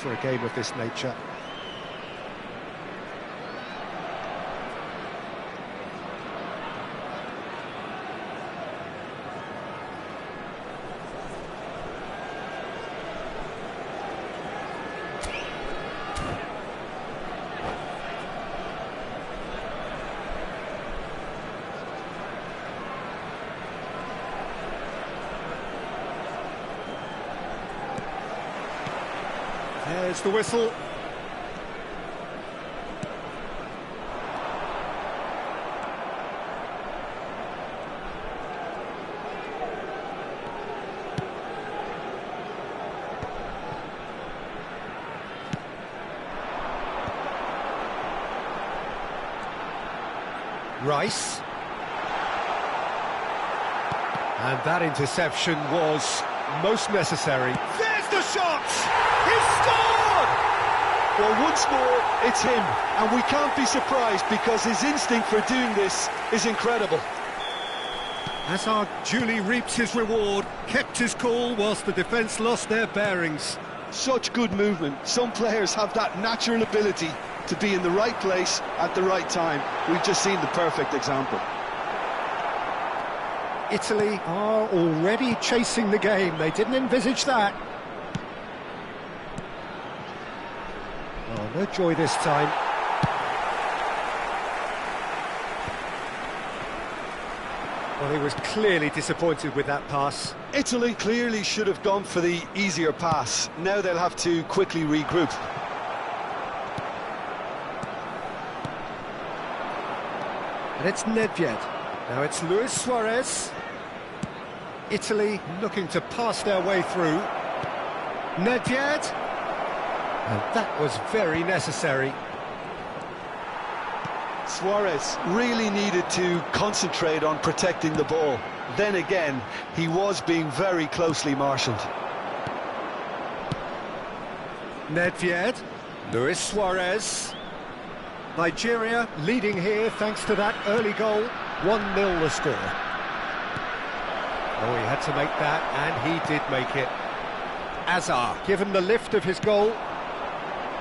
for a game of this nature. There's the whistle. Rice. And that interception was most necessary. There's the shot! He's scored! Well, once more, it's him, and we can't be surprised because his instinct for doing this is incredible. Hazard duly reaps his reward, kept his cool whilst the defence lost their bearings. Such good movement. Some players have that natural ability to be in the right place at the right time. We've just seen the perfect example. Italy are already chasing the game. They didn't envisage that. Oh, no joy this time. Well, he was clearly disappointed with that pass. Italy clearly should have gone for the easier pass. Now they'll have to quickly regroup. And it's Nedved. Now it's Luis Suarez. Italy looking to pass their way through. Nedved. And that was very necessary. Suarez really needed to concentrate on protecting the ball. Then again, he was being very closely marshalled. Nedved. Luis Suarez. Nigeria leading here thanks to that early goal. 1-0 the score. Oh, he had to make that, and he did make it. Azar given the lift of his goal.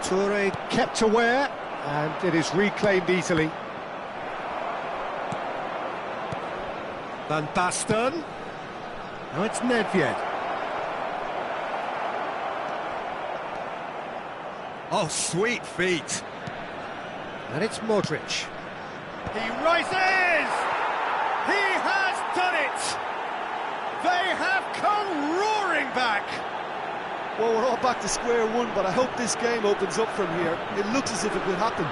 Toure kept aware, and it is reclaimed easily. Van Basten. Now it's Nedved. Oh, sweet feet. And it's Modric. He rises! He has done it! They have come roaring back! Well, we're all back to square one, but I hope this game opens up from here. It looks as if it could happen.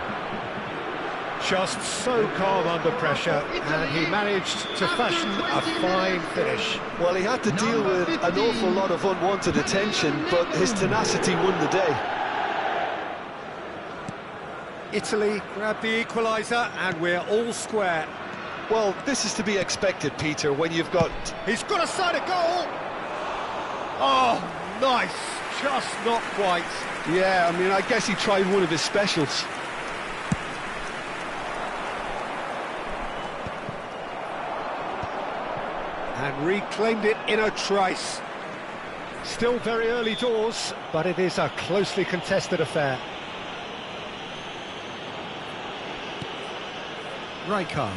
Just so calm under pressure, and he managed to fashion a fine finish. Well, he had to deal with an awful lot of unwanted attention, but his tenacity won the day. Italy grab the equaliser, and we're all square. Well, this is to be expected, Peter, when you've got... He's got a side of goal! Oh, nice! Just not quite. Yeah, I mean, I guess he tried one of his specials. And reclaimed it in a trice. Still very early doors, but it is a closely contested affair. Rijkaard.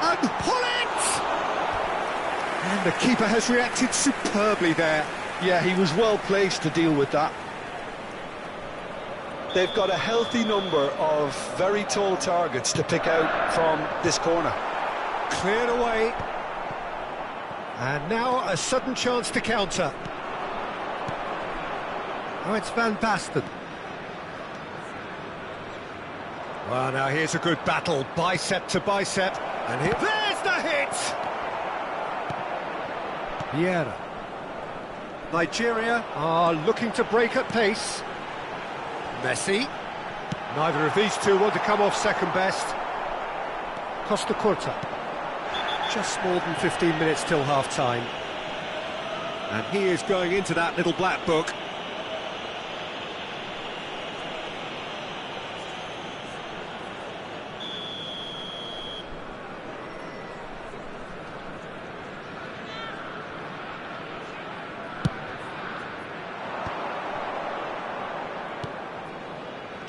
And pull it! And the keeper has reacted superbly there. Yeah, he was well placed to deal with that. They've got a healthy number of very tall targets to pick out from this corner. Cleared away. And now a sudden chance to counter. Oh, it's Van Basten. Well, now here's a good battle, bicep to bicep, and here... There's the hit! Vieira. Nigeria are looking to break at pace. Messi. Neither of these two want to come off second best. Costa Curta. Just more than 15 minutes till half-time. And he is going into that little black book.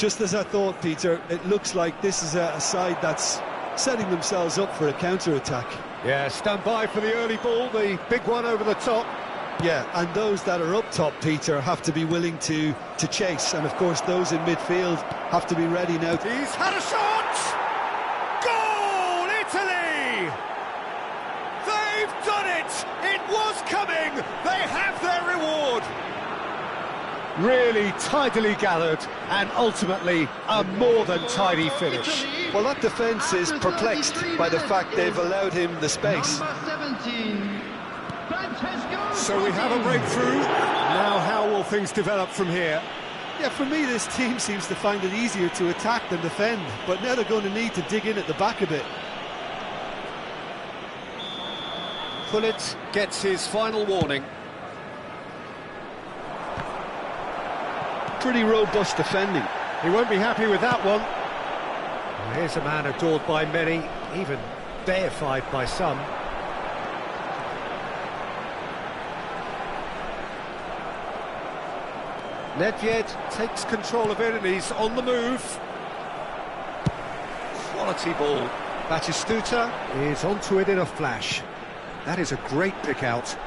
Just as I thought, Peter, it looks like this is a side that's setting themselves up for a counter-attack. Yeah, stand by for the early ball, the big one over the top. Yeah, and those that are up top, Peter, have to be willing to chase. And, of course, those in midfield have to be ready now. He's had a shot! Goal, Italy! They've done it! It was coming! They have their reward! Really tidily gathered, and ultimately a more than tidy finish. Well, that defence is perplexed by the fact they've allowed him the space. So we have a breakthrough. Now how will things develop from here? Yeah, for me, this team seems to find it easier to attack than defend, but now they're going to need to dig in at the back a bit. Gullit gets his final warning. Pretty robust defending. He won't be happy with that one. Well, here's a man adored by many, even deified by some. Nedved takes control of it and he's on the move. Quality ball. Batistuta is onto it in a flash. That is a great pick out.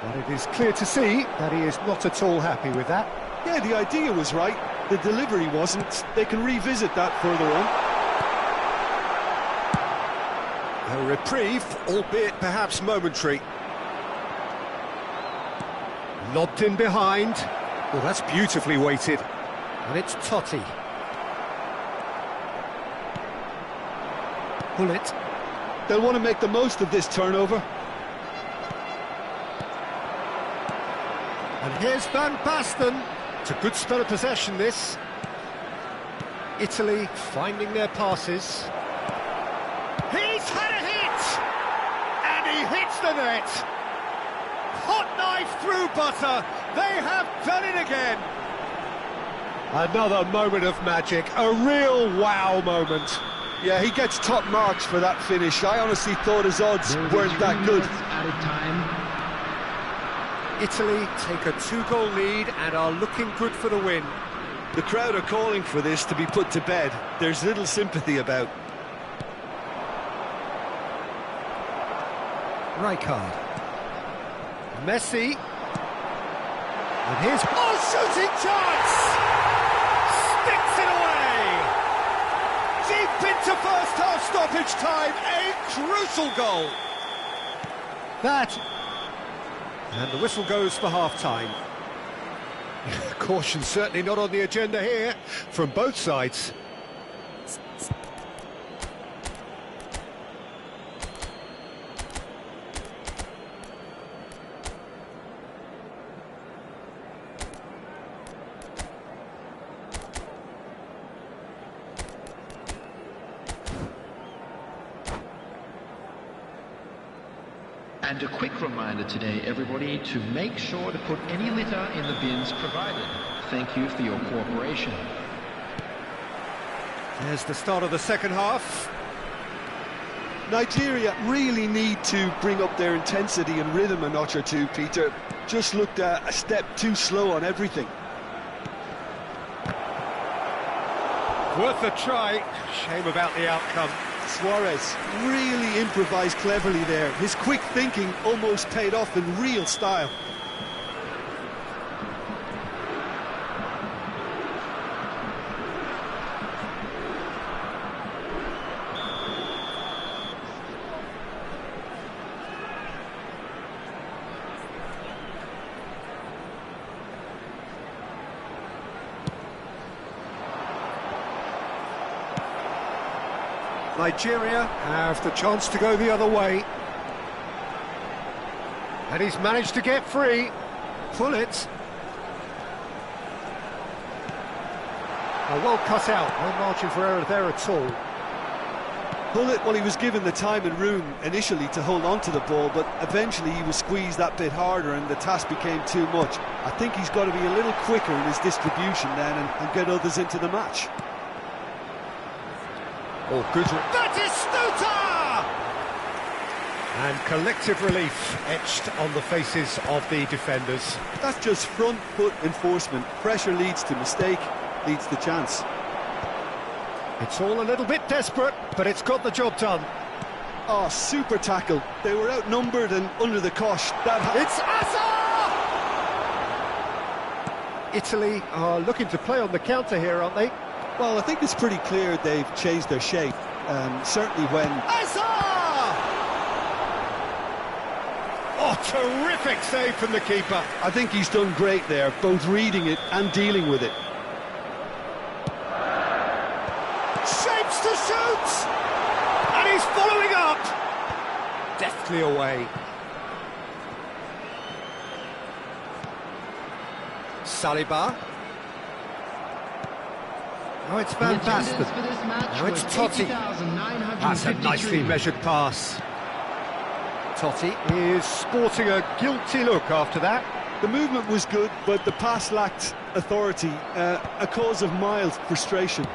But it is clear to see that he is not at all happy with that. Yeah, the idea was right, the delivery wasn't. They can revisit that further on. A reprieve, albeit perhaps momentary. Lobbed in behind. Well, that's beautifully weighted. And it's Totti. Gullit. They'll want to make the most of this turnover. And here's Van Basten. It's a good spell of possession, this. Italy finding their passes. He's had a hit! And he hits the net! Hot knife through butter! They have done it again! Another moment of magic, a real wow moment. Yeah, he gets top marks for that finish. I honestly thought his odds weren't that good. Italy take a 2-goal lead and are looking good for the win. The crowd are calling for this to be put to bed. There's little sympathy about. Rijkaard. Messi. And here's... Oh, shooting chance! Sticks it away! Deep into first half stoppage time, a crucial goal. That... And the whistle goes for half-time. Caution certainly not on the agenda here, from both sides. And a quick reminder today, everybody, to make sure to put any litter in the bins provided. Thank you for your cooperation. There's the start of the second half. Nigeria really need to bring up their intensity and rhythm a notch or two, Peter. Just looked a step too slow on everything. Worth a try. Shame about the outcome. Suarez really improvised cleverly there. His quick thinking almost paid off in real style. Nigeria have the chance to go the other way. And he's managed to get free. Gullit. Well cut out, no margin for error there at all. Gullit, well, he was given the time and room initially to hold on to the ball, but eventually he was squeezed that bit harder and the task became too much. I think he's got to be a little quicker in his distribution then and get others into the match. Oh, good. Batistuta! And collective relief etched on the faces of the defenders. That's just front foot enforcement. Pressure leads to mistake, leads to chance. It's all a little bit desperate, but it's got the job done. Oh, super tackle. They were outnumbered and under the cosh. It's Asa! Italy are looking to play on the counter here, aren't they? Well, I think it's pretty clear they've changed their shape. Certainly when... Asa! Oh, terrific save from the keeper. I think he's done great there, both reading it and dealing with it. Shapes to shoot! And he's following up! Deftly away. Saliba. Now it's Van Basten. Now it's Totti. That's a nicely measured pass. Totti is sporting a guilty look after that. The movement was good, but the pass lacked authority, a cause of mild frustration.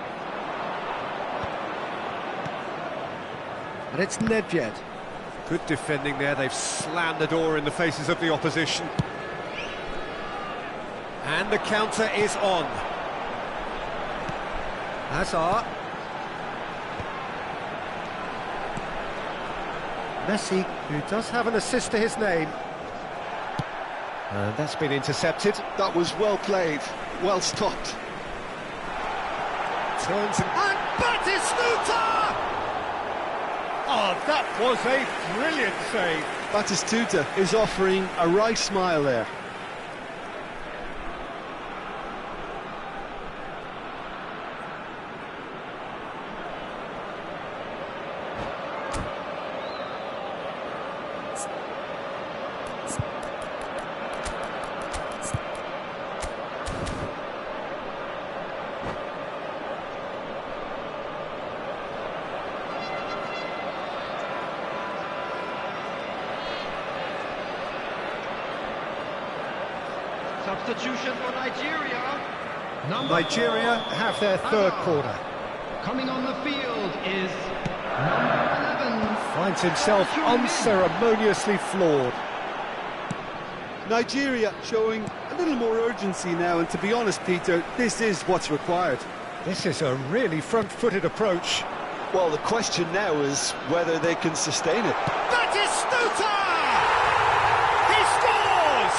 And it's Nedved. Good defending there, they've slammed the door in the faces of the opposition. And the counter is on. Hazard. Messi, who does have an assist to his name. And that's been intercepted. That was well played, well stopped. Turns and Batistuta! Oh, that was a brilliant save. Batistuta is offering a right smile there. Substitution for Nigeria. Nigeria have their third corner. Coming on the field is number 11. Finds himself unceremoniously floored. Nigeria showing a little more urgency now, and to be honest, Peter, this is what's required. This is a really front-footed approach. Well, the question now is whether they can sustain it. Batistuta! He scores!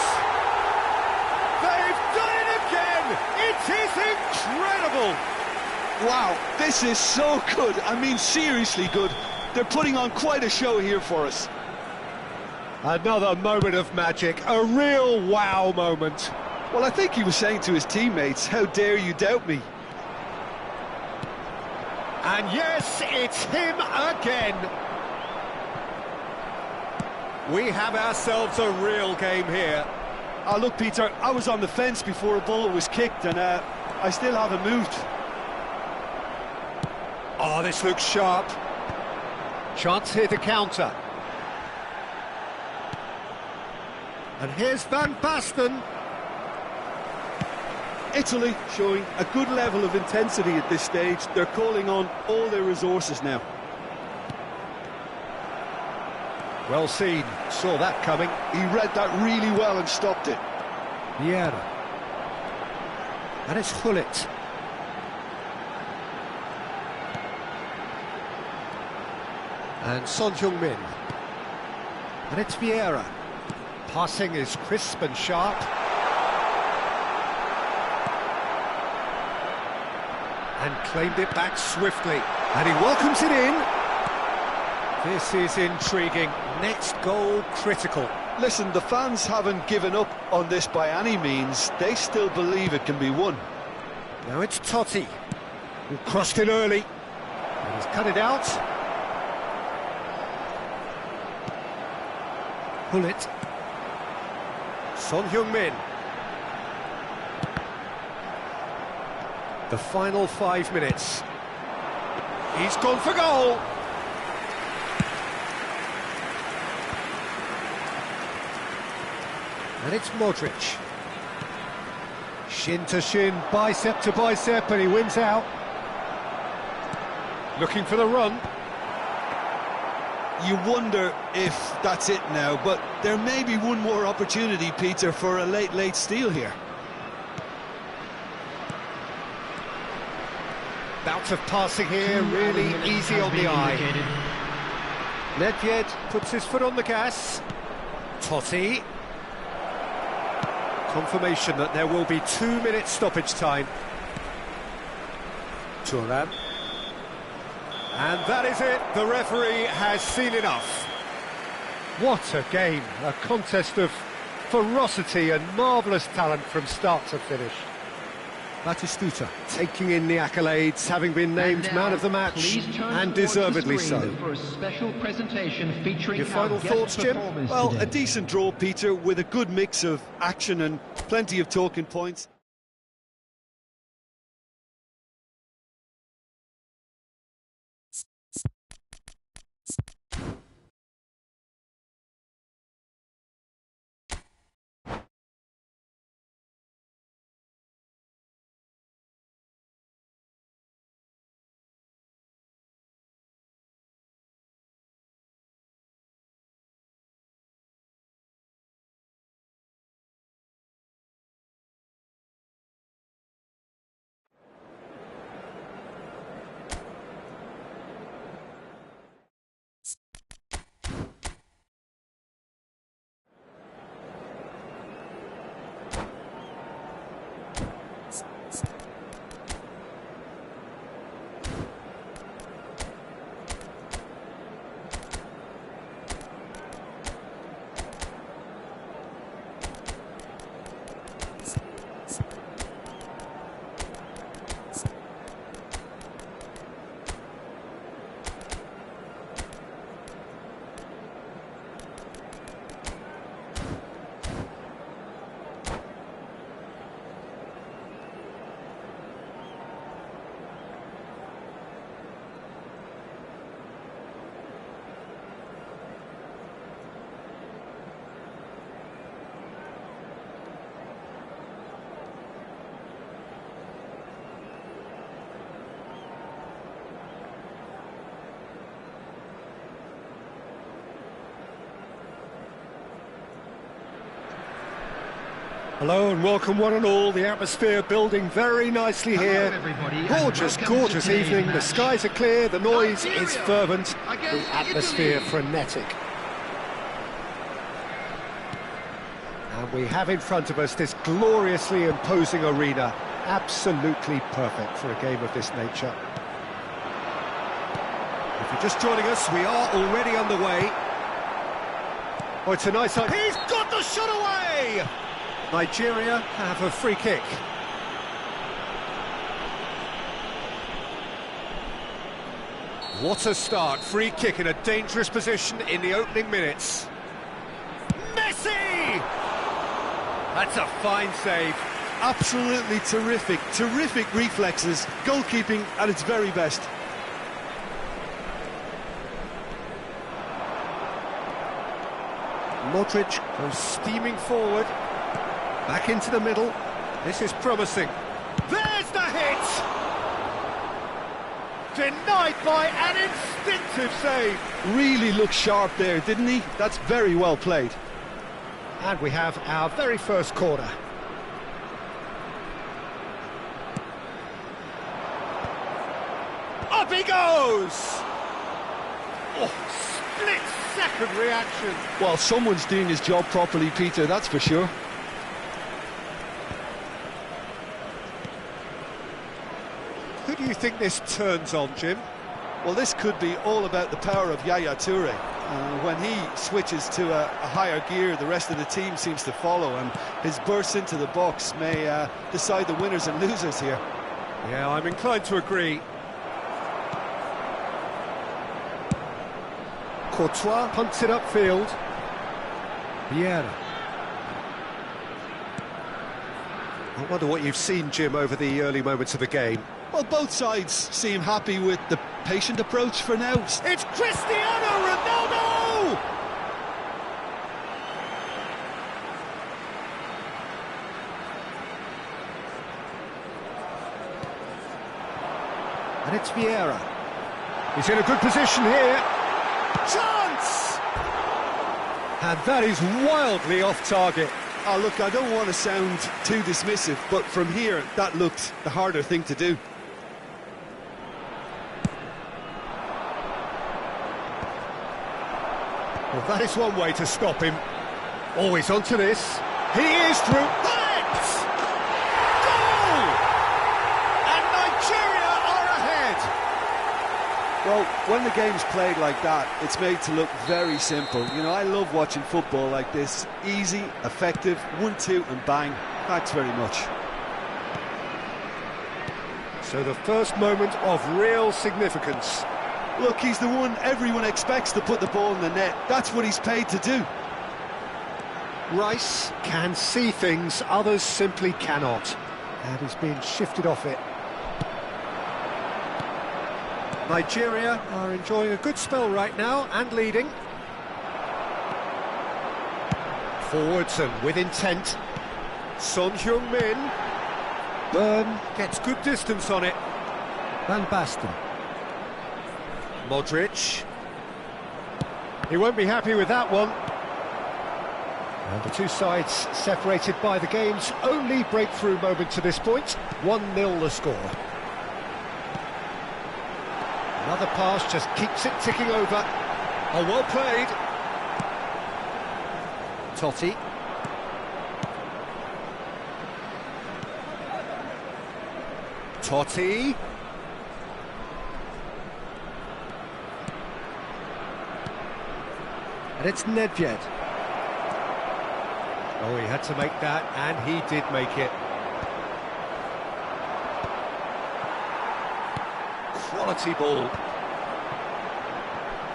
They've done it again! It is incredible! Wow, this is so good. I mean, seriously good. They're putting on quite a show here for us. Another moment of magic, a real wow moment. Well, I think he was saying to his teammates, how dare you doubt me? And yes, it's him again. We have ourselves a real game here. Oh, look, Peter, I was on the fence before a ball was kicked, and I still haven't moved. Oh, this looks sharp. Chance here to counter. And here's Van Basten. Italy showing a good level of intensity at this stage. They're calling on all their resources now. Well seen, saw that coming. He read that really well and stopped it. Vieira. And it's Hullet. And Son Heung-min. And it's Vieira. Passing is crisp and sharp. And claimed it back swiftly. And he welcomes it in. This is intriguing. Next goal critical. Listen, the fans haven't given up on this by any means. They still believe it can be won. Now it's Totti, who crossed it early. And he's cut it out. Hullet. Son Heung-min. The final 5 minutes. He's gone for goal. And it's Modric. Shin to shin, bicep to bicep, and he wins out. Looking for the run. you wonder if that's it now, but there may be one more opportunity, Peter, for a late steal here. Bout of passing here, really easy on the eye. Nedved puts his foot on the gas. Totti. Confirmation that there will be 2 minutes stoppage time. Thuram. And that is it, the referee has seen enough. What a game, a contest of ferocity and marvellous talent from start to finish. Batistuta taking in the accolades, having been named man of the match, and deservedly so. For a special presentation featuring your final thoughts, Jim? Well, a decent draw, Peter, with a good mix of action and plenty of talking points. Hello and welcome one and all, the atmosphere building very nicely here. Gorgeous, gorgeous evening, the skies are clear, the noise is fervent, the atmosphere frenetic. And we have in front of us this gloriously imposing arena, absolutely perfect for a game of this nature. If you're just joining us, we are already underway. Oh, it's a nice... He's got the shot away! Nigeria have a free kick. What a start, free kick in a dangerous position in the opening minutes. Messi! That's a fine save. Absolutely terrific, terrific reflexes, goalkeeping at its very best. Modric goes steaming forward. Back into the middle. This is promising. There's the hit! Denied by an instinctive save. Really looked sharp there, didn't he? That's very well played. And we have our very first corner. Up he goes! Oh, split-second reaction. Well, someone's doing his job properly, Peter, that's for sure. Who do you think this turns on, Jim? Well, this could be all about the power of Yaya Toure. When he switches to a higher gear, the rest of the team seems to follow, and his burst into the box may decide the winners and losers here. Yeah, I'm inclined to agree. Courtois punts it upfield. Vieira. I wonder what you've seen, Jim, over the early moments of the game. Well, both sides seem happy with the patient approach for now. It's Cristiano Ronaldo! And it's Vieira. He's in a good position here. Chance! And that is wildly off target. Oh, look, I don't want to sound too dismissive, but from here, that looked the harder thing to do. Well, that is one way to stop him. Always onto this. He is through. Correct! Goal! And Nigeria are ahead. Well, when the game's played like that, it's made to look very simple. You know, I love watching football like this. Easy, effective, 1-2 and bang. Thanks very much. So the first moment of real significance. Look, he's the one everyone expects to put the ball in the net. That's what he's paid to do. Rice can see things others simply cannot. And he's being shifted off it. Nigeria are enjoying a good spell right now and leading. Forwards and with intent. Son Heung-min. Byrne gets good distance on it. Van Basten. Modric. He won't be happy with that one. And the two sides separated by the game's only breakthrough moment to this point. 1-0 the score. Another pass just keeps it ticking over. Oh, well played. Totti. Totti. And it's Nedved. Oh, he had to make that, and he did make it. Quality ball.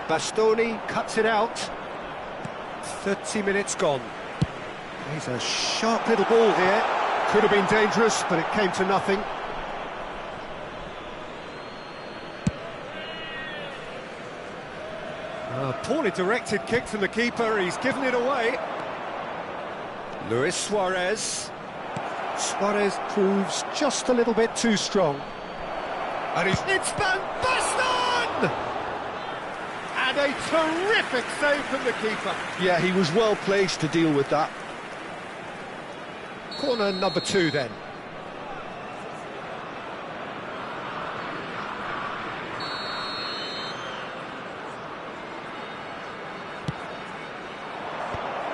Bastoni cuts it out. 30 minutes gone. He's a sharp little ball here. Could have been dangerous, but it came to nothing. A poorly directed kick from the keeper. He's given it away. Luis Suarez. Suarez proves just a little bit too strong. And it's Van Basten! And a terrific save from the keeper. Yeah, he was well placed to deal with that. Corner number 2 then.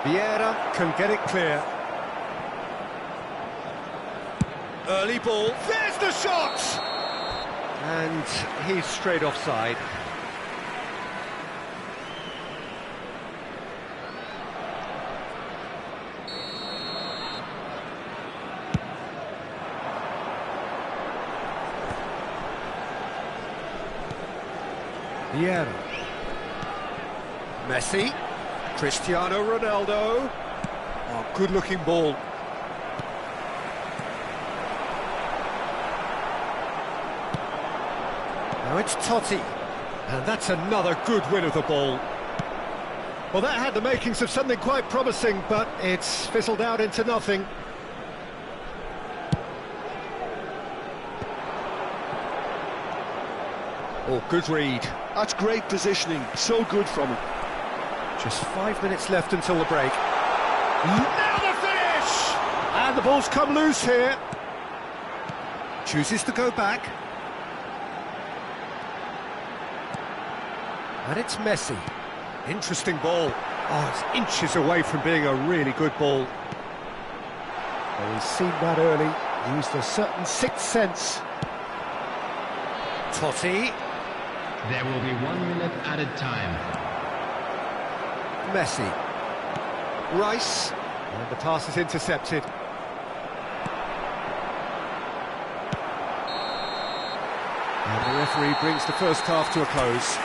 Vieira can get it clear. Early ball. There's the shot! And he's straight offside. Vieira. Messi. Cristiano Ronaldo. Oh, good-looking ball. Now it's Totti. And that's another good win of the ball. Well, that had the makings of something quite promising, but it's fizzled out into nothing. Oh, good read. That's great positioning. So good from him. Just 5 minutes left until the break. Now the finish! And the ball's come loose here. Chooses to go back. And it's Messi. Interesting ball. Oh, it's inches away from being a really good ball. Well, he's seen that early. Used a certain sixth sense. Totti. There will be 1 minute added time. Messi. Rice. And the pass is intercepted. And the referee brings the first half to a close.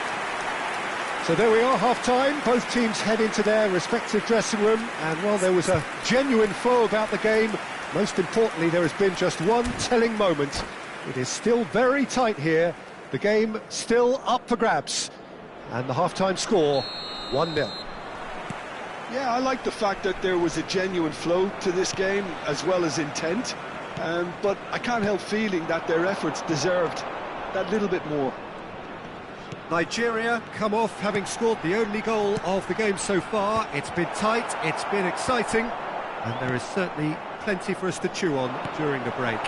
So there we are, half-time. Both teams head into their respective dressing room. And, well, there was a genuine flow about the game. Most importantly, there has been just one telling moment. It is still very tight here. The game still up for grabs. And the half-time score, 1-0. Yeah, I like the fact that there was a genuine flow to this game, as well as intent. But I can't help feeling that their efforts deserved that little bit more. Nigeria come off having scored the only goal of the game so far. It's been tight, it's been exciting, and there is certainly plenty for us to chew on during the break.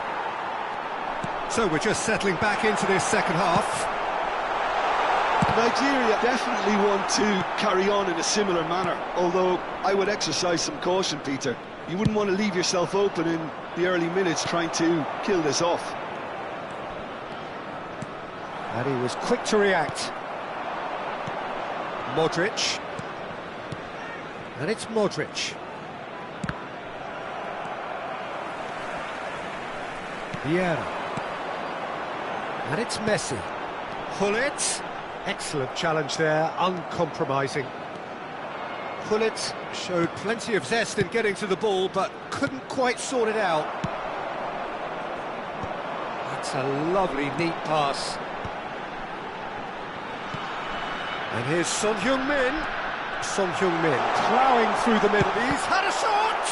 So we're just settling back into this second half. Nigeria definitely want to carry on in a similar manner, although I would exercise some caution, Peter. You wouldn't want to leave yourself open in the early minutes trying to kill this off. And he was quick to react. Modric. And it's Modric. Vieira. And it's Messi. Gullit. Excellent challenge there, uncompromising. Gullit showed plenty of zest in getting to the ball, but couldn't quite sort it out. That's a lovely, neat pass. And here's Son Heung-min. Son Heung-min ploughing through the middle. He's had a shot!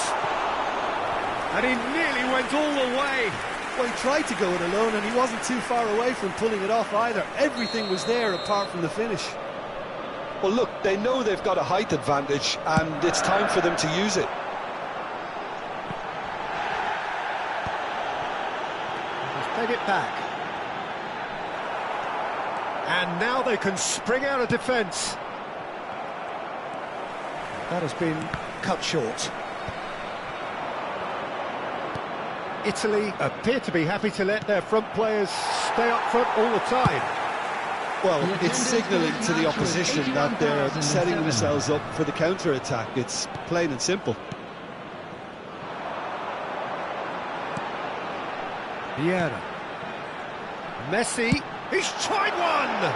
And he nearly went all the way. Well, he tried to go it alone, and he wasn't too far away from pulling it off either. Everything was there apart from the finish. Well, look, they know they've got a height advantage, and it's time for them to use it. Just peg it back. And now they can spring out of defence. That has been cut short. Italy appear to be happy to let their front players stay up front all the time. Well, it's signalling to the opposition that they're setting themselves up for the counter-attack. It's plain and simple. Vieira. Messi. He's tried one!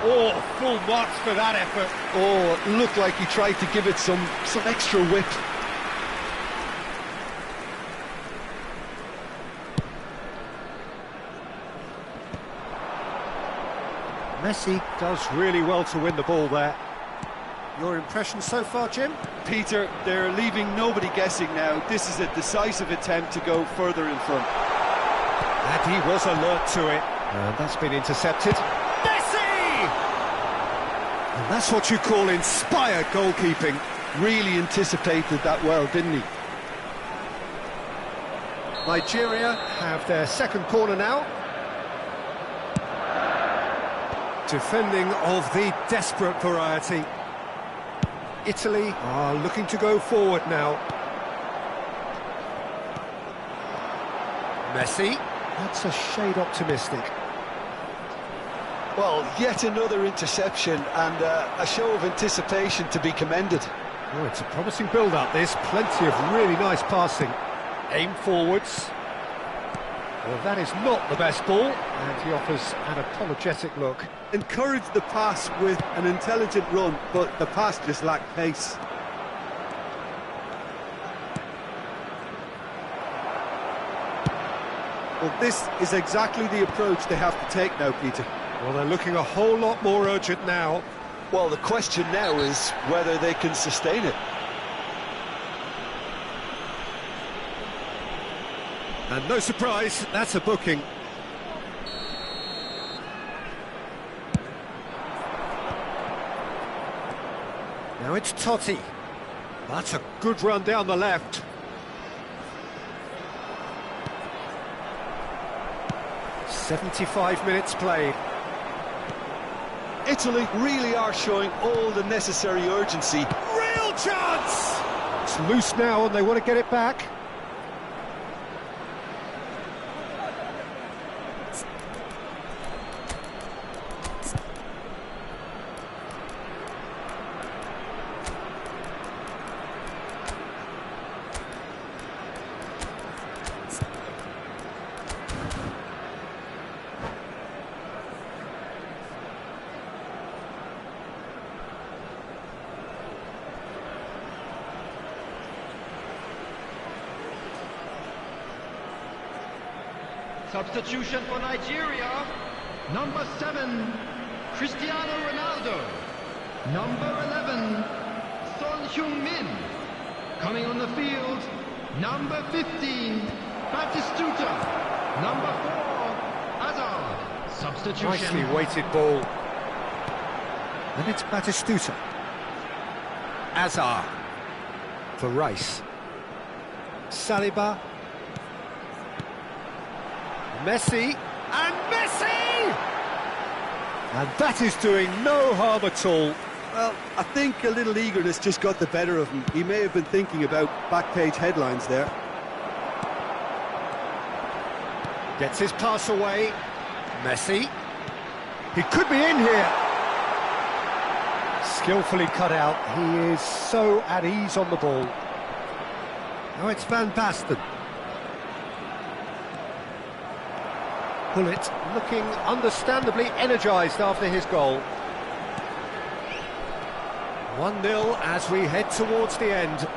Oh, full marks for that effort. Oh, it looked like he tried to give it some extra whip. Messi does really well to win the ball there. Your impression so far, Jim? Peter, they're leaving nobody guessing now. This is a decisive attempt to go further in front. And he was alert to it. And that's been intercepted. Messi! And that's what you call inspired goalkeeping. Really anticipated that well, didn't he? Nigeria have their second corner now. Defending of the desperate variety. Italy are looking to go forward now. Messi. That's a shade optimistic. Well, yet another interception and a show of anticipation to be commended. Oh, it's a promising build-up, this. Plenty of really nice passing. Aim forwards. Well, that is not the best ball, and he offers an apologetic look. Encouraged the pass with an intelligent run, but the pass just lacked pace. Well, this is exactly the approach they have to take now, Peter. Well, they're looking a whole lot more urgent now. Well, the question now is whether they can sustain it. And no surprise, that's a booking. Now it's Totti. That's a good run down the left. "75 minutes played." Italy really are showing all the necessary urgency. Real chance! It's loose now and they want to get it back. Substitution for Nigeria. Number 7, Cristiano Ronaldo. Number 11, Son Heung-min. Coming on the field, number 15, Batistuta. Number 4, Hazard. Substitution. Nicely weighted ball. And it's Batistuta. Azar. For Rice. Saliba. Messi. And Messi! And that is doing no harm at all. Well, I think a little eagerness just got the better of him. He may have been thinking about back-page headlines there. Gets his pass away. Messi. He could be in here. Skillfully cut out. He is so at ease on the ball. Now it's Van Basten. Gullit looking understandably energised after his goal. 1-0 as we head towards the end.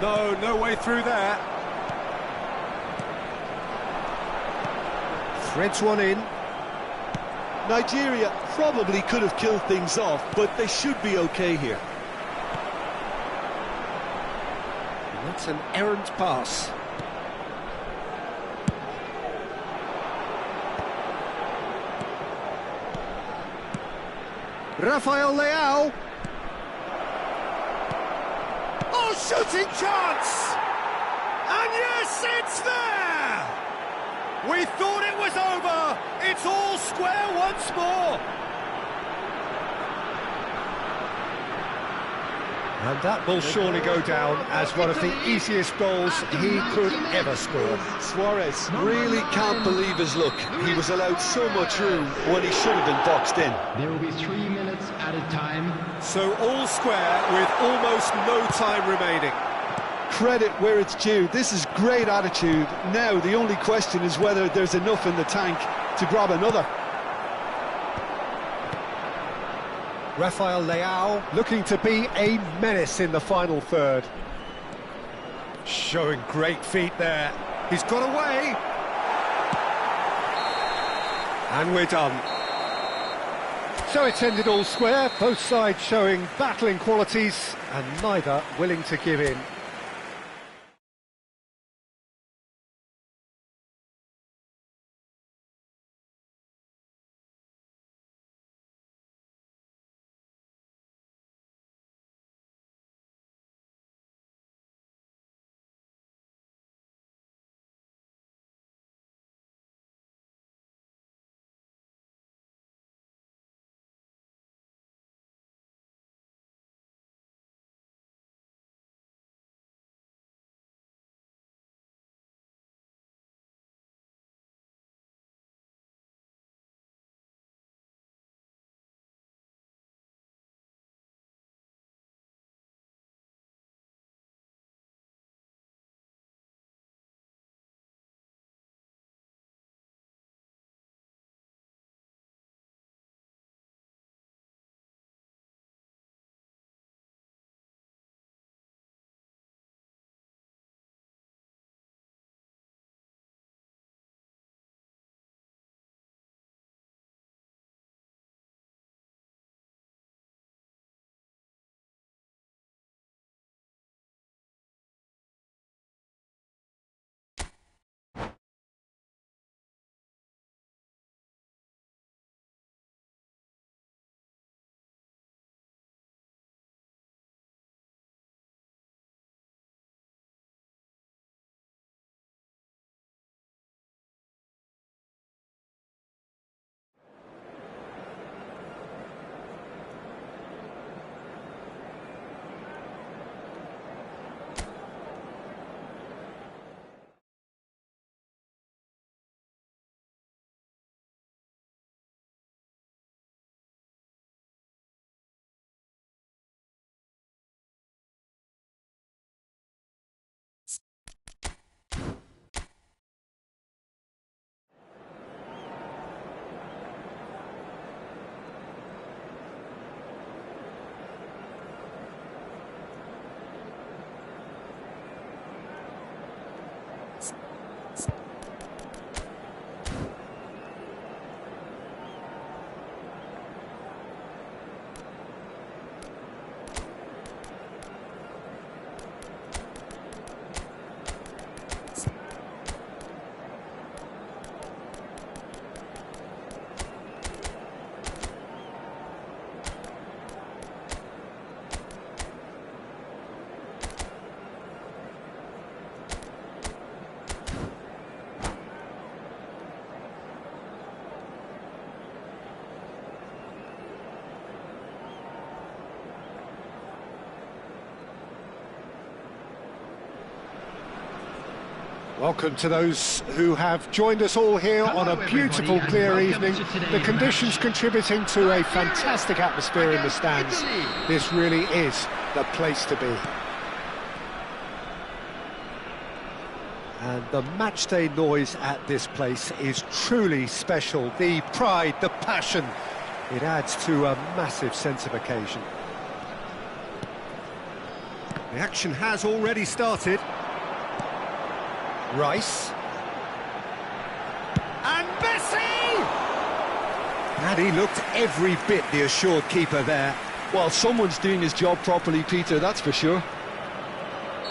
No way through there. Threads one in. Nigeria probably could have killed things off, but they should be okay here. That's an errant pass. Rafael Leao. Oh, shooting chance! And yes, it's there! We thought it was over. It's all square once more. And that will surely go down as one of the easiest goals he could ever score. Suarez really can't believe his luck. He was allowed so much room when he should have been boxed in. There will be 3 minutes added time. So all square with almost no time remaining. Credit where it's due. This is great attitude. Now the only question is whether there's enough in the tank to grab another. Rafael Leao looking to be a menace in the final third. Showing great feet there. He's got away. And we're done. So it's ended all square, both sides showing battling qualities and neither willing to give in. Welcome to those who have joined us all here on a beautiful, clear evening. The conditions contributing to a fantastic atmosphere in the stands. This really is the place to be. And the matchday noise at this place is truly special. The pride, the passion, it adds to a massive sense of occasion. The action has already started. Rice. And Messi! And he looked every bit the assured keeper there. Well, someone's doing his job properly, Peter, that's for sure.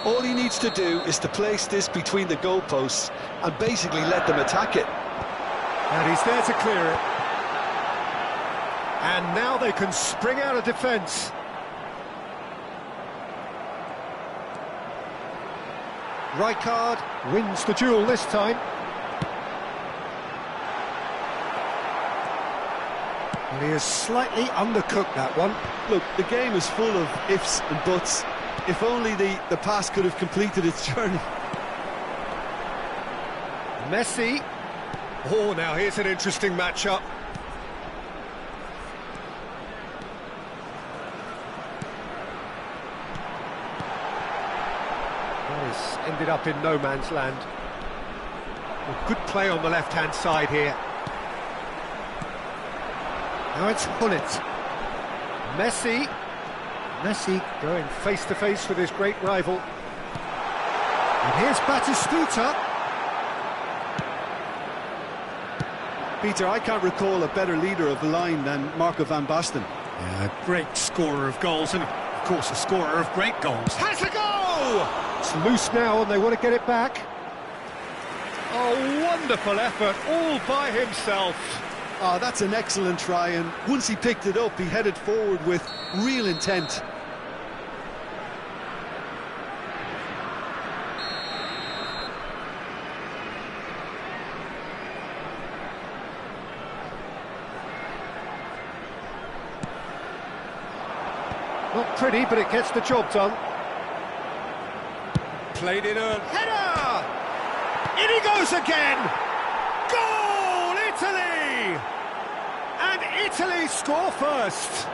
All he needs to do is to place this between the goalposts and basically let them attack it. And he's there to clear it. And now they can spring out of defence. Rijkaard wins the duel this time. And he has slightly undercooked that one. Look, the game is full of ifs and buts. If only the pass could have completed its journey. Messi. Oh, now here's an interesting matchup. This ended up in no man's land. Well, good play on the left-hand side here. Now it's Gullit. Messi. Messi going face-to-face with his great rival. And here's Batistuta. Peter, I can't recall a better leader of the line than Marco van Basten. Yeah, a great scorer of goals and, of course, a scorer of great goals. Has a goal! It's loose now and they want to get it back. A wonderful effort, all by himself. Oh, that's an excellent try, and once he picked it up, he headed forward with real intent. Not pretty, but it gets the job done. Played in a header! In he goes again! Goal, Italy! And Italy score first.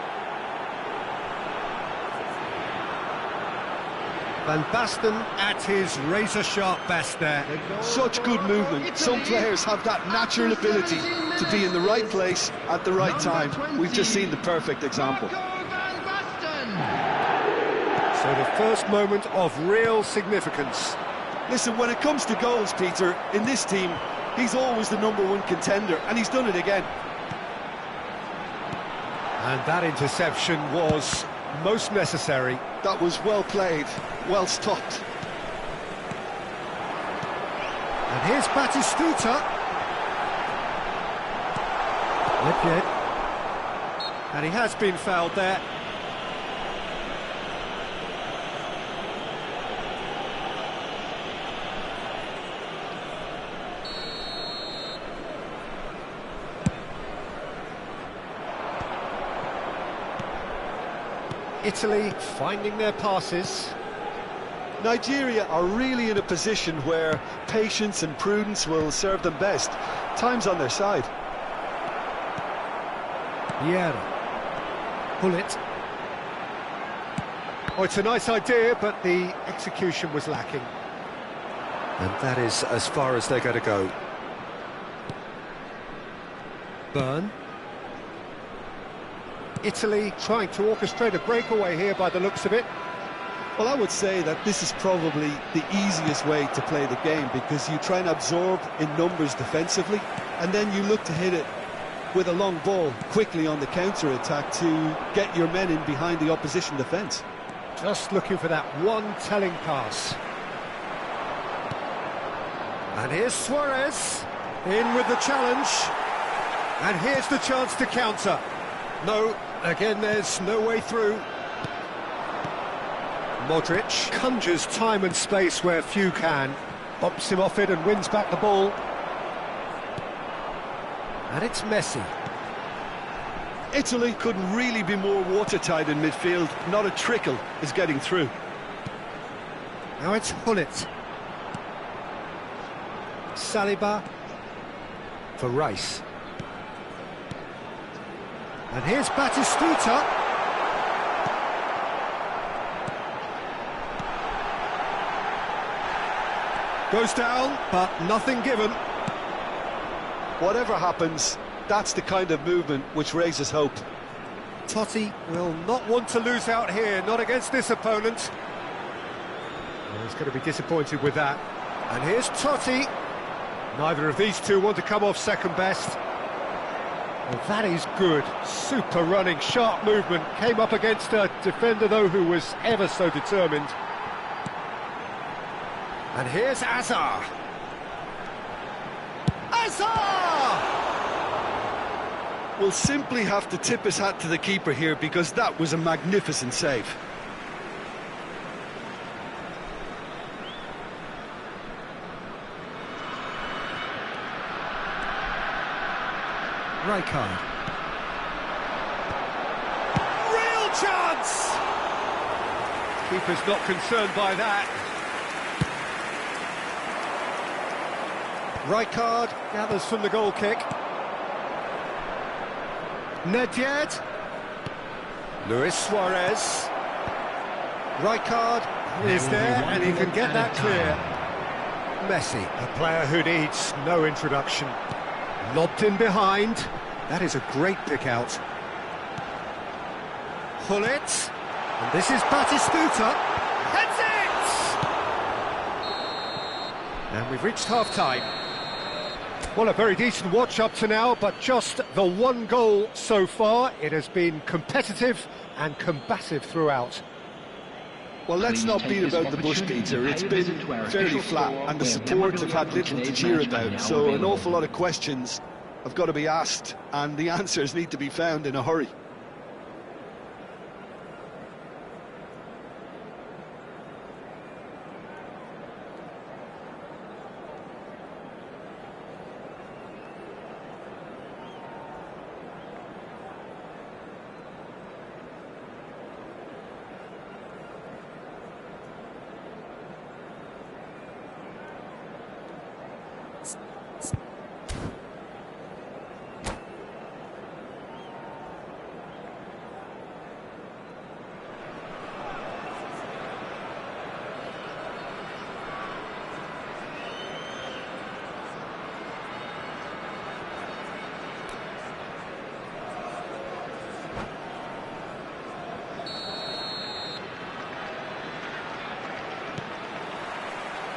Van Basten at his razor-sharp best there. Such good movement. Some players have that natural ability to be in the right place at the right time. We've just seen the perfect example. So the first moment of real significance. Listen, when it comes to goals, Peter, in this team, he's always the #1 contender, and he's done it again. And that interception was most necessary. That was well played, well stopped. And here's Batistuta. Lippiet. And he has been fouled there. Italy finding their passes. Nigeria are really in a position where patience and prudence will serve them best. Time's on their side. Vieira. Gullit. Oh, it's a nice idea, but the execution was lacking. And that is as far as they're going to go. Byrne. Italy trying to orchestrate a breakaway here by the looks of it. Well, I would say that this is probably the easiest way to play the game, because you try and absorb in numbers defensively, and then you look to hit it with a long ball quickly on the counter-attack to get your men in behind the opposition defence. Just looking for that one telling pass. And here's Suarez in with the challenge. And here's the chance to counter. No, again there's no way through. Modric conjures time and space where few can. Bumps him off it and wins back the ball. And it's Messi. Italy couldn't really be more watertight in midfield. Not a trickle is getting through. Now it's Gullit. Saliba for Rice. And here's Batistuta. Goes down, but nothing given. Whatever happens, that's the kind of movement which raises hope. Totti will not want to lose out here, not against this opponent. Well, he's going to be disappointed with that. And here's Totti. Neither of these two want to come off second best. Well, that is good. Super running, sharp movement. Came up against a defender, though, who was ever so determined. And here's Azar. Azar! We'll simply have to tip his hat to the keeper here, because that was a magnificent save. Rijkaard. Real chance! Keeper's not concerned by that. Rijkaard gathers from the goal kick. Nedved. Luis Suarez. Rijkaard is there and he can get that clear. Messi, a player who needs no introduction. Lobbed in behind. That is a great pick out. Gullit. And this is Batistuta. Heads it! And we've reached half-time. Well, a very decent watch up to now, but just the one goal so far. It has been competitive and combative throughout. Well, let's not beat about the bush, Peter. It's been fairly flat, and the support have had little to cheer about, so an awful lot of questions have got to be asked, and the answers need to be found in a hurry.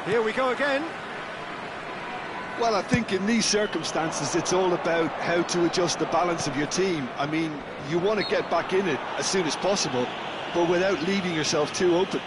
Here we go again. Well, I think in these circumstances it's all about how to adjust the balance of your team. I mean, you want to get back in it as soon as possible, but without leaving yourself too open.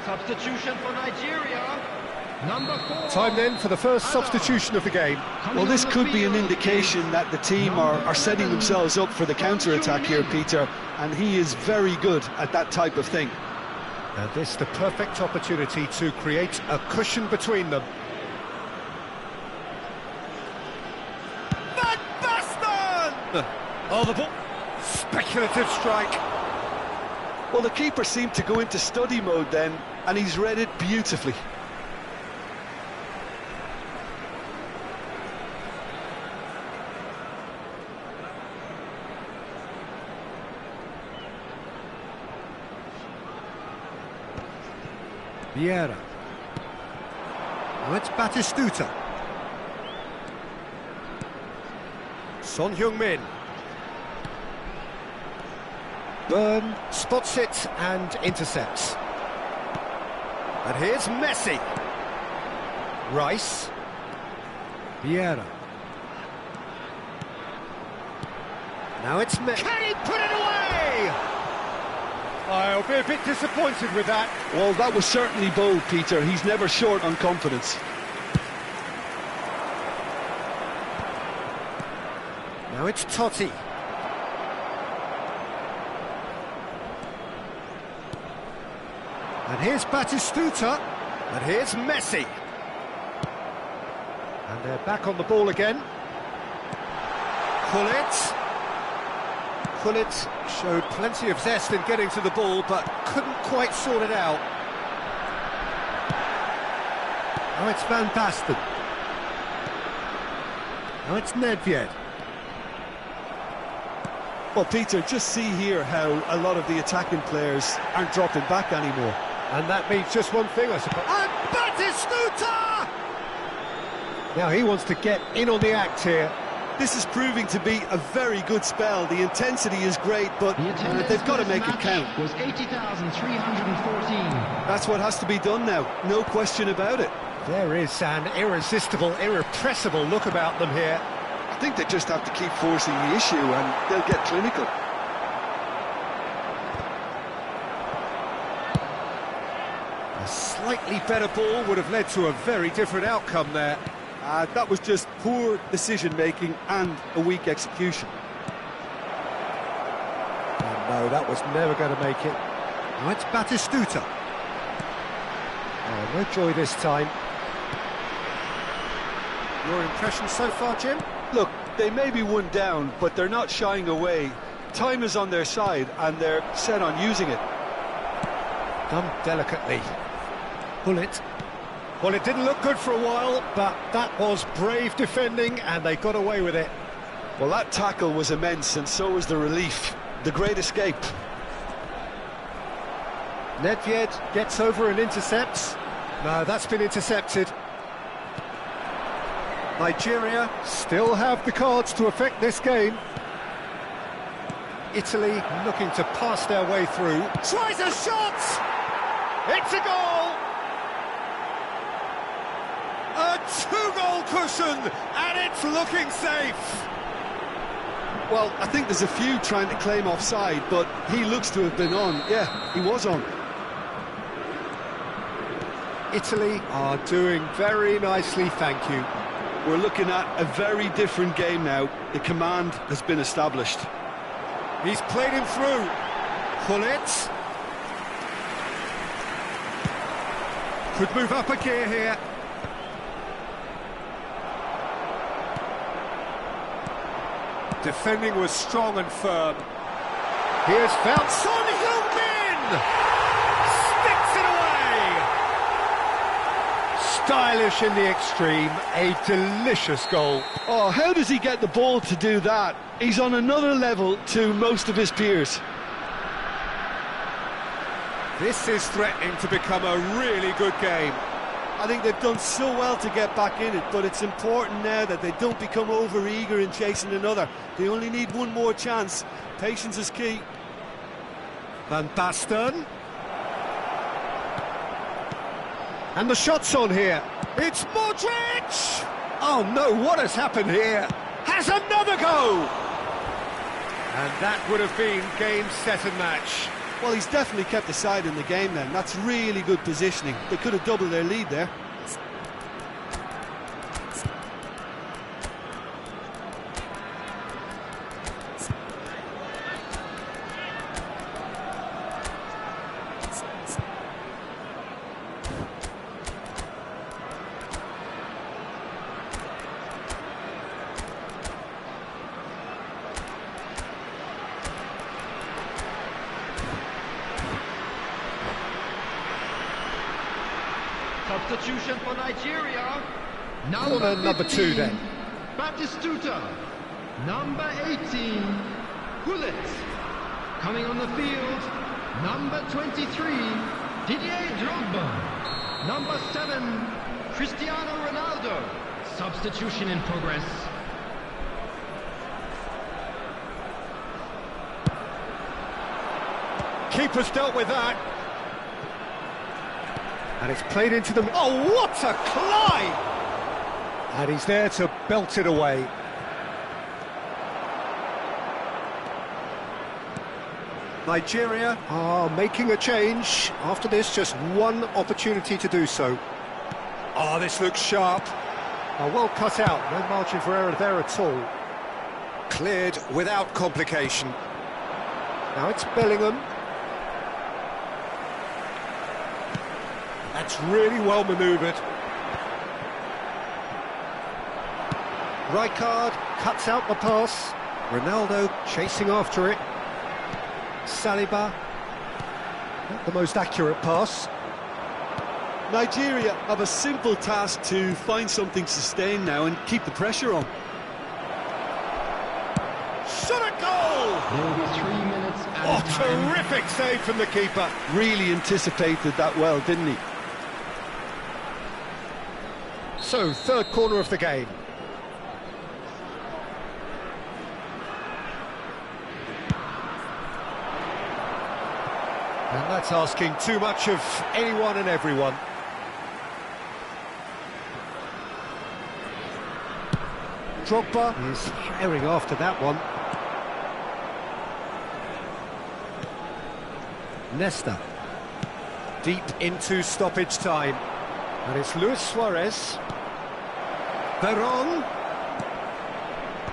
Substitution for Nigeria. Number 4. Time then for the first substitution of the game. Well, this could be an indication that the team are setting themselves up for the counter-attack here, Peter, and he is very good at that type of thing. And this the perfect opportunity to create a cushion between them. Van Basten! Oh, the ball. Speculative strike. Well, the keeper seemed to go into study mode then, and he's read it beautifully. Vieira. Now it's Batistuta. Son Heung-min. Byrne spots it and intercepts. And here's Messi. Rice. Vieira. Now it's Messi. Can he put it away? I'll be a bit disappointed with that. Well, that was certainly bold, Peter. He's never short on confidence. Now it's Totti. And here's Batistuta. And here's Messi. And they're back on the ball again. Gullit. Gullit showed plenty of zest in getting to the ball, but couldn't quite sort it out. Now it's Van Basten. Now it's Nedved. Well, Peter, just see here how a lot of the attacking players aren't dropping back anymore. And that means just one thing, I suppose. And Batistuta! Now he wants to get in on the act here. This is proving to be a very good spell. The intensity is great, but they've got to make it count. Was 80,314. That's what has to be done now, no question about it. There is an irresistible, irrepressible look about them here. I think they just have to keep forcing the issue and they'll get clinical. A slightly better ball would have led to a very different outcome there. That was just poor decision-making and a weak execution. Oh, no, that was never going to make it. Now it's Batistuta. Oh, no joy this time. Your impression so far, Jim? Look, they may be one down, but they're not shying away. Time is on their side, and they're set on using it. Done delicately. Gullit. Well, it didn't look good for a while, but that was brave defending, and they got away with it. Well, that tackle was immense, and so was the relief. The great escape. Nedved gets over and intercepts. No, that's been intercepted. Nigeria still have the cards to affect this game. Italy looking to pass their way through. Tries a shot! It's a goal! A two-goal cushion, and it's looking safe! Well, I think there's a few trying to claim offside, but he looks to have been on. Yeah, he was on. Italy are doing very nicely, thank you. We're looking at a very different game now. The command has been established. He's played him through. Gullit. Could move up a gear here. Defending was strong and firm. Here's found Son Heung-min! Sticks it away! Stylish in the extreme, a delicious goal. Oh, how does he get the ball to do that? He's on another level to most of his peers. This is threatening to become a really good game. I think they've done so well to get back in it, but it's important now that they don't become over-eager in chasing another. They only need one more chance. Patience is key. Van Basten. And the shot's on here. It's Modric! Oh no, what has happened here? Has another go! And that would have been game, set and match. Well, he's definitely kept the side in the game then. That's really good positioning. They could have doubled their lead there. Substitution for Nigeria. Corner number 2 then. Batistuta. Number 18, Gullit. Coming on the field, number 23, Didier Drogba. Number 7, Cristiano Ronaldo. Substitution in progress. Keeper's dealt with that. And it's played into them. Oh, what a climb! And he's there to belt it away. Nigeria are making a change. After this, just one opportunity to do so. Oh, this looks sharp. Oh, well cut out. No margin for error there at all. Cleared without complication. Now it's Bellingham. That's really well manoeuvred. Rijkaard cuts out the pass. Ronaldo chasing after it. Saliba. Not the most accurate pass. Nigeria have a simple task to find something sustained now and keep the pressure on. Shot a goal! There will be 3 minutes at Oh, a time. terrific save from the keeper. Really anticipated that well, didn't he? So, third corner of the game. And that's asking too much of anyone and everyone. Drogba is herring after that one. Nesta. Deep into stoppage time. And it's Luis Suarez. Veron.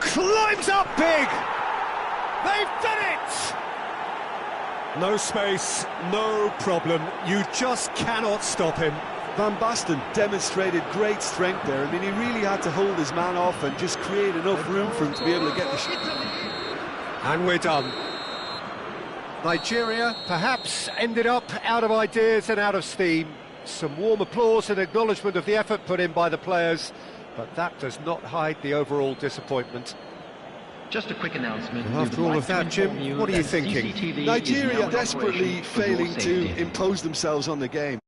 Climbs up big! They've done it! No space, no problem. You just cannot stop him. Van Basten demonstrated great strength there. I mean, he really had to hold his man off and just create enough room for him to be able to get the shot. And we're done. Nigeria perhaps ended up out of ideas and out of steam. Some warm applause and acknowledgement of the effort put in by the players, but that does not hide the overall disappointment. Just a quick announcement. Well, after We would all like of that, to inform Jim, what are you that thinking? CCTV is now Nigeria in desperately operation for your failing to safety. impose themselves on the game.